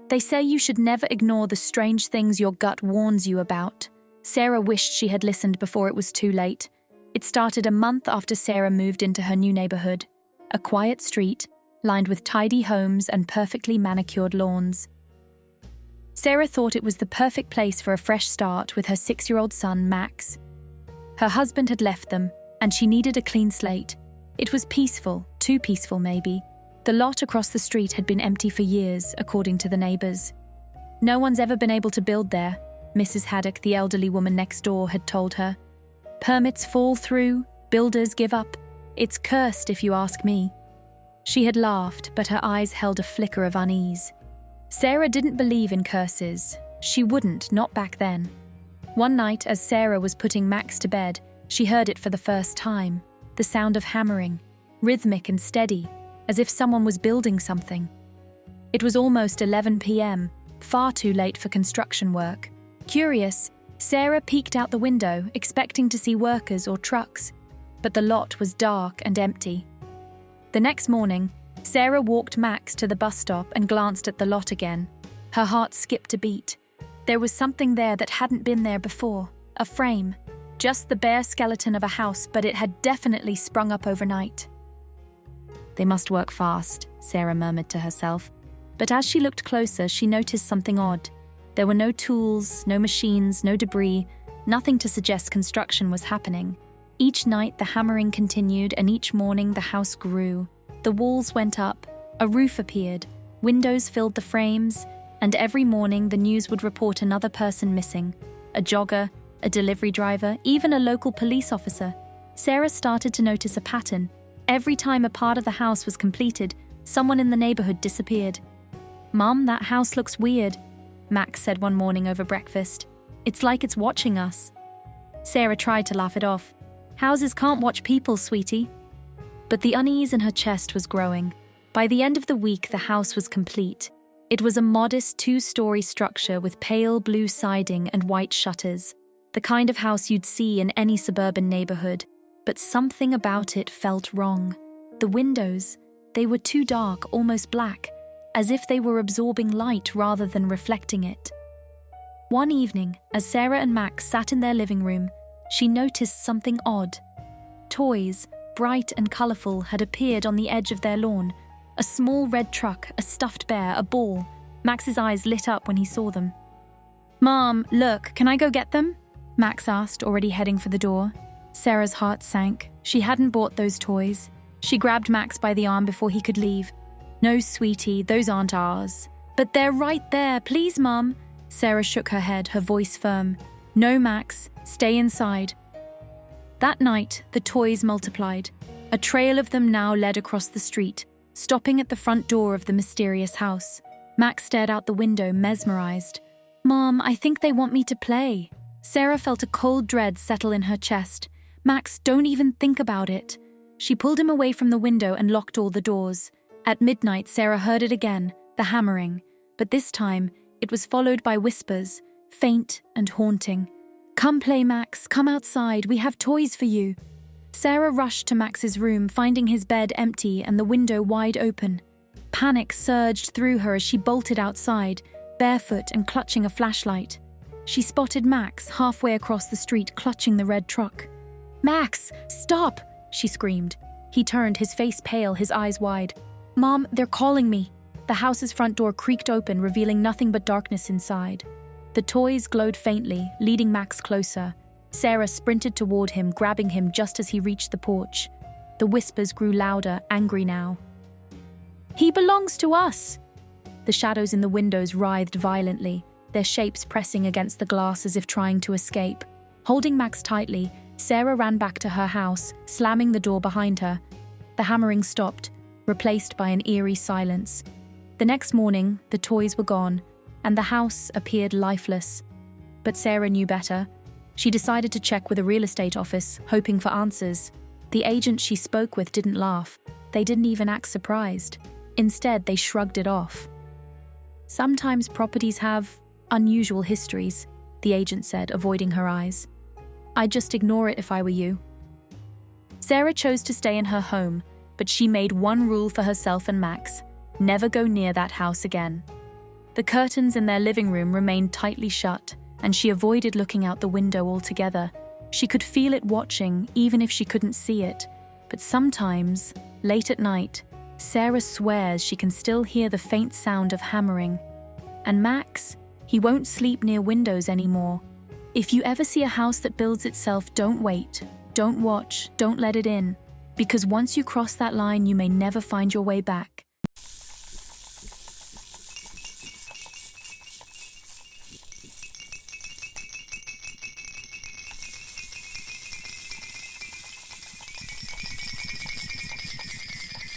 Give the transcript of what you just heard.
They say you should never ignore the strange things your gut warns you about. Sarah wished she had listened before it was too late. It started a month after Sarah moved into her new neighborhood, a quiet street lined with tidy homes and perfectly manicured lawns. Sarah thought it was the perfect place for a fresh start with her 6-year-old son, Max. Her husband had left them, and she needed a clean slate. It was peaceful, too peaceful maybe. The lot across the street had been empty for years, according to the neighbors. No one's ever been able to build there, Mrs. Haddock, the elderly woman next door, had told her. Permits fall through, builders give up. It's cursed if you ask me. She had laughed, but her eyes held a flicker of unease. Sarah didn't believe in curses. She wouldn't, not back then. One night, as Sarah was putting Max to bed, she heard it for the first time. The sound of hammering, rhythmic and steady, as if someone was building something. It was almost 11 p.m., far too late for construction work. Curious, Sarah peeked out the window, expecting to see workers or trucks, but the lot was dark and empty. The next morning, Sarah walked Max to the bus stop and glanced at the lot again. Her heart skipped a beat. There was something there that hadn't been there before, a frame. Just the bare skeleton of a house, but it had definitely sprung up overnight. They must work fast, Sarah murmured to herself. But as she looked closer, she noticed something odd. There were no tools, no machines, no debris, nothing to suggest construction was happening. Each night the hammering continued, and each morning the house grew. The walls went up, a roof appeared, windows filled the frames, and every morning the news would report another person missing. A jogger, a delivery driver, even a local police officer. Sarah started to notice a pattern. Every time a part of the house was completed, someone in the neighborhood disappeared. "Mum, that house looks weird," Max said one morning over breakfast. "It's like it's watching us." Sarah tried to laugh it off. "Houses can't watch people, sweetie." But the unease in her chest was growing. By the end of the week, the house was complete. It was a modest 2-story structure with pale blue siding and white shutters, the kind of house you'd see in any suburban neighborhood. But something about it felt wrong. The windows, they were too dark, almost black, as if they were absorbing light rather than reflecting it. One evening, as Sarah and Max sat in their living room, she noticed something odd. Toys, bright and colorful, had appeared on the edge of their lawn. A small red truck, a stuffed bear, a ball. Max's eyes lit up when he saw them. "Mom, look, can I go get them?" Max asked, already heading for the door. Sarah's heart sank. She hadn't bought those toys. She grabbed Max by the arm before he could leave. "No, sweetie, those aren't ours." "But they're right there, please, Mom." Sarah shook her head, her voice firm. "No, Max, stay inside." That night, the toys multiplied. A trail of them now led across the street, stopping at the front door of the mysterious house. Max stared out the window, mesmerized. "Mom, I think they want me to play." Sarah felt a cold dread settle in her chest. "Max, don't even think about it." She pulled him away from the window and locked all the doors. At midnight, Sarah heard it again, the hammering. But this time, it was followed by whispers, faint and haunting. "Come play, Max. Come outside. We have toys for you." Sarah rushed to Max's room, finding his bed empty and the window wide open. Panic surged through her as she bolted outside, barefoot and clutching a flashlight. She spotted Max halfway across the street, clutching the red truck. "Max, stop!" she screamed. He turned, his face pale, his eyes wide. "Mom, they're calling me." The house's front door creaked open, revealing nothing but darkness inside. The toys glowed faintly, leading Max closer. Sarah sprinted toward him, grabbing him just as he reached the porch. The whispers grew louder, angry now. "He belongs to us!" The shadows in the windows writhed violently, their shapes pressing against the glass as if trying to escape. Holding Max tightly, Sarah ran back to her house, slamming the door behind her. The hammering stopped, replaced by an eerie silence. The next morning, the toys were gone, and the house appeared lifeless. But Sarah knew better. She decided to check with a real estate office, hoping for answers. The agent she spoke with didn't laugh. They didn't even act surprised. Instead, they shrugged it off. "Sometimes properties have unusual histories," the agent said, avoiding her eyes. "I'd just ignore it if I were you." Sarah chose to stay in her home, but she made one rule for herself and Max: never go near that house again. The curtains in their living room remained tightly shut, and she avoided looking out the window altogether. She could feel it watching, even if she couldn't see it. But sometimes, late at night, Sarah swears she can still hear the faint sound of hammering. And Max, he won't sleep near windows anymore. If you ever see a house that builds itself, don't wait, don't watch, don't let it in. Because once you cross that line, you may never find your way back.